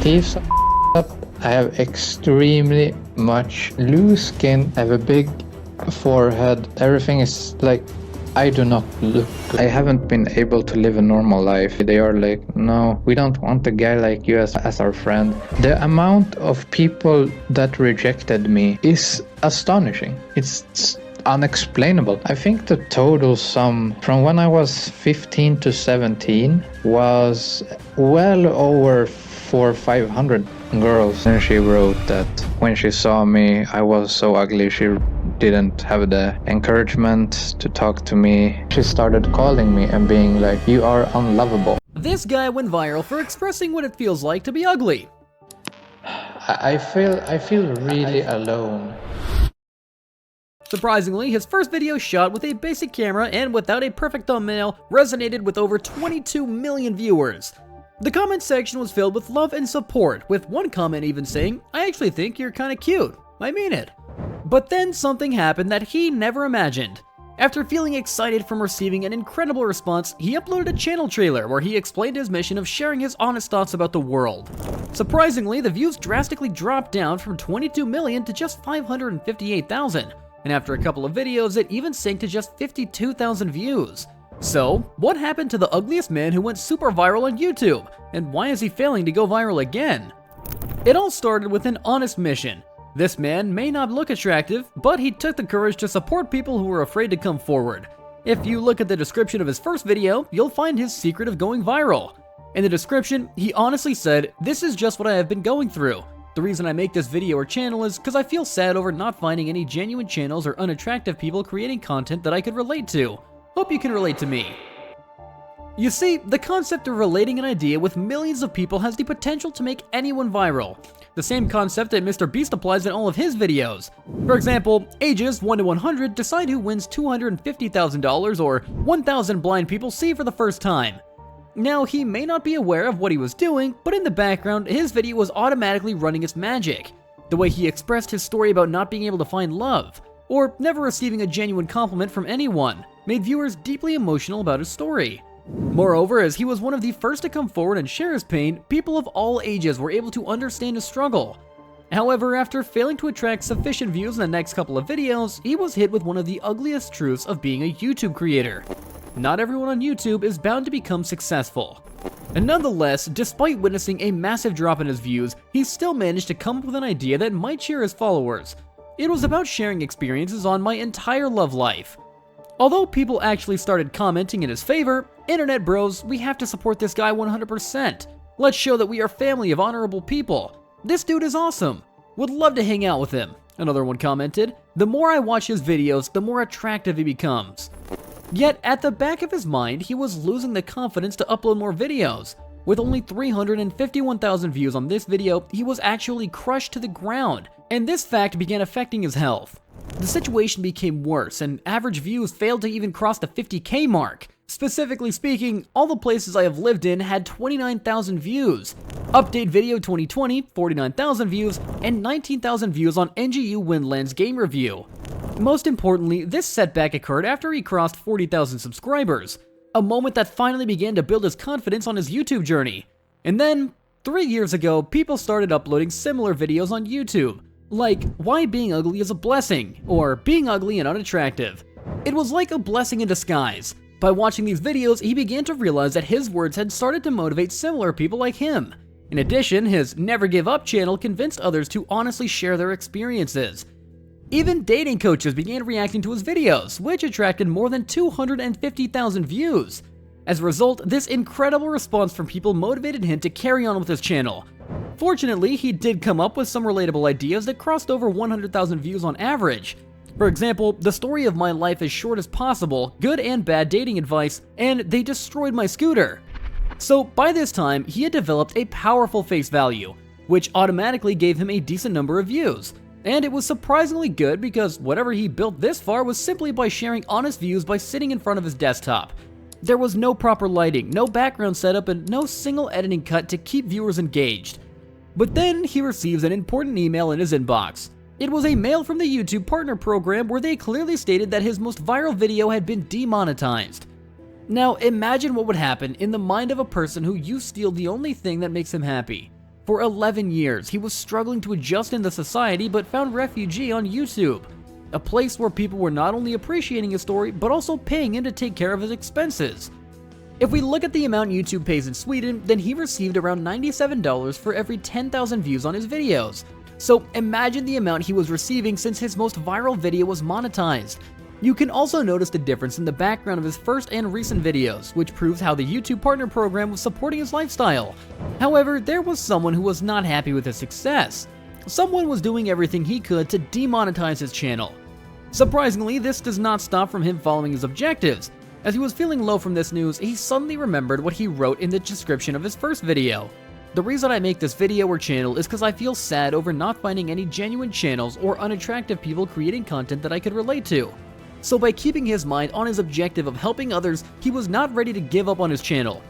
teeth up. I have extremely much loose skin. I have a big forehead. Everything is like, I do not look good. I haven't been able to live a normal life. They are like, no, we don't want a guy like you as our friend. The amount of people that rejected me is astonishing. It's unexplainable. I think the total sum from when I was 15 to 17 was well over 400 or 500 girls. And she wrote that when she saw me, I was so ugly, she didn't have the encouragement to talk to me. She started calling me and being like, you are unlovable. This guy went viral for expressing what it feels like to be ugly. I feel really alone. Surprisingly, his first video shot with a basic camera and without a perfect thumbnail resonated with over 22 million viewers. The comment section was filled with love and support, with one comment even saying, I actually think you're kinda cute. I mean it. But then something happened that he never imagined. After feeling excited from receiving an incredible response, he uploaded a channel trailer where he explained his mission of sharing his honest thoughts about the world. Surprisingly, the views drastically dropped down from 22 million to just 558,000, and after a couple of videos, it even sank to just 52,000 views. So, what happened to the ugliest man who went super viral on YouTube, and why is he failing to go viral again? It all started with an honest mission. This man may not look attractive, but he took the courage to support people who were afraid to come forward. If you look at the description of his first video, you'll find his secret of going viral. In the description, he honestly said, "This is just what I have been going through. The reason I make this video or channel is because I feel sad over not finding any genuine channels or unattractive people creating content that I could relate to. Hope you can relate to me." You see, the concept of relating an idea with millions of people has the potential to make anyone viral. The same concept that Mr. Beast applies in all of his videos. For example, ages 1 to 100 decide who wins $250,000 or 1,000 blind people see for the first time. Now, he may not be aware of what he was doing, but in the background, his video was automatically running its magic. The way he expressed his story about not being able to find love, or never receiving a genuine compliment from anyone, made viewers deeply emotional about his story. Moreover, as he was one of the first to come forward and share his pain, people of all ages were able to understand his struggle. However, after failing to attract sufficient views in the next couple of videos, he was hit with one of the ugliest truths of being a YouTube creator. Not everyone on YouTube is bound to become successful. And nonetheless, despite witnessing a massive drop in his views, he still managed to come up with an idea that might cheer his followers. It was about sharing experiences on my entire love life. Although people actually started commenting in his favor, internet bros, we have to support this guy 100%. Let's show that we are family of honorable people. This dude is awesome. Would love to hang out with him. Another one commented, the more I watch his videos, the more attractive he becomes. Yet, at the back of his mind, he was losing the confidence to upload more videos. With only 351,000 views on this video, he was actually crushed to the ground, and this fact began affecting his health. The situation became worse, and average views failed to even cross the 50K mark. Specifically speaking, all the places I have lived in had 29,000 views. Update Video 2020, 49,000 views, and 19,000 views on NGU Windlands Game Review. Most importantly, this setback occurred after he crossed 40,000 subscribers, a moment that finally began to build his confidence on his YouTube journey. And then, 3 years ago, people started uploading similar videos on YouTube, like why being ugly is a blessing, or being ugly and unattractive. It was like a blessing in disguise. By watching these videos, he began to realize that his words had started to motivate similar people like him. In addition, his Never Give Up channel convinced others to honestly share their experiences. Even dating coaches began reacting to his videos, which attracted more than 250,000 views. As a result, this incredible response from people motivated him to carry on with his channel. Fortunately, he did come up with some relatable ideas that crossed over 100,000 views on average. For example, the story of my life as short as possible, good and bad dating advice, and they destroyed my scooter. So by this time, he had developed a powerful face value, which automatically gave him a decent number of views. And it was surprisingly good because whatever he built this far was simply by sharing honest views by sitting in front of his desktop. There was no proper lighting, no background setup, and no single editing cut to keep viewers engaged. But then he receives an important email in his inbox. It was a mail from the YouTube Partner Program where they clearly stated that his most viral video had been demonetized. Now imagine what would happen in the mind of a person who you steal the only thing that makes him happy. For 11 years, he was struggling to adjust in the society but found refuge on YouTube, a place where people were not only appreciating his story but also paying him to take care of his expenses. If we look at the amount YouTube pays in Sweden, then he received around $97 for every 10,000 views on his videos. So imagine the amount he was receiving since his most viral video was monetized. You can also notice the difference in the background of his first and recent videos, which proves how the YouTube Partner Program was supporting his lifestyle. However, there was someone who was not happy with his success. Someone was doing everything he could to demonetize his channel. Surprisingly, this does not stop from him following his objectives. As he was feeling low from this news, he suddenly remembered what he wrote in the description of his first video. The reason I make this video or channel is because I feel sad over not finding any genuine channels or unattractive people creating content that I could relate to. So by keeping his mind on his objective of helping others, he was not ready to give up on his channel.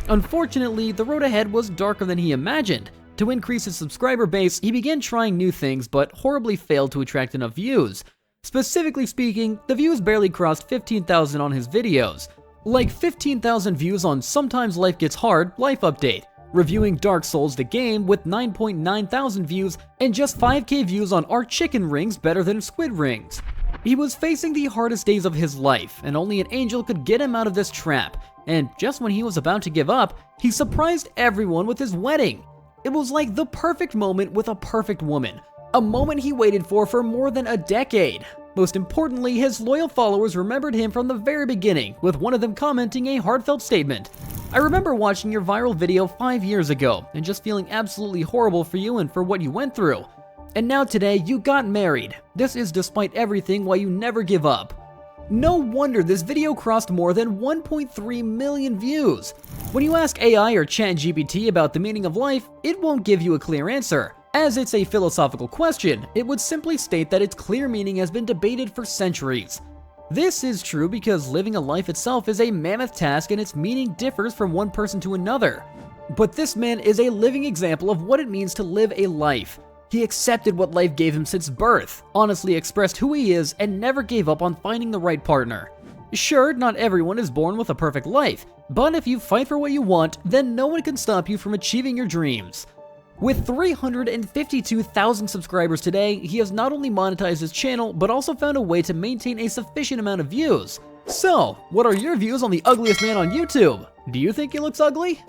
Unfortunately, the road ahead was darker than he imagined. To increase his subscriber base, he began trying new things but horribly failed to attract enough views. Specifically speaking, the views barely crossed 15,000 on his videos. Like 15,000 views on Sometimes Life Gets Hard Life Update, reviewing Dark Souls the game with 9.9 thousand views, and just 5k views on Are Chicken Rings Better Than Squid Rings? He was facing the hardest days of his life, and only an angel could get him out of this trap. And just when he was about to give up, he surprised everyone with his wedding. It was like the perfect moment with a perfect woman. A moment he waited for more than a decade. Most importantly, his loyal followers remembered him from the very beginning, with one of them commenting a heartfelt statement. I remember watching your viral video 5 years ago, and just feeling absolutely horrible for you and for what you went through. And now today, you got married. This is despite everything why you never give up. No wonder this video crossed more than 1.3 million views. When you ask AI or ChatGPT about the meaning of life, it won't give you a clear answer. As it's a philosophical question, it would simply state that its clear meaning has been debated for centuries. This is true because living a life itself is a mammoth task and its meaning differs from one person to another. But this man is a living example of what it means to live a life. He accepted what life gave him since birth, honestly expressed who he is, and never gave up on finding the right partner. Sure, not everyone is born with a perfect life, but if you fight for what you want, then no one can stop you from achieving your dreams. With 352,000 subscribers today, he has not only monetized his channel, but also found a way to maintain a sufficient amount of views. So, what are your views on the ugliest man on YouTube? Do you think he looks ugly?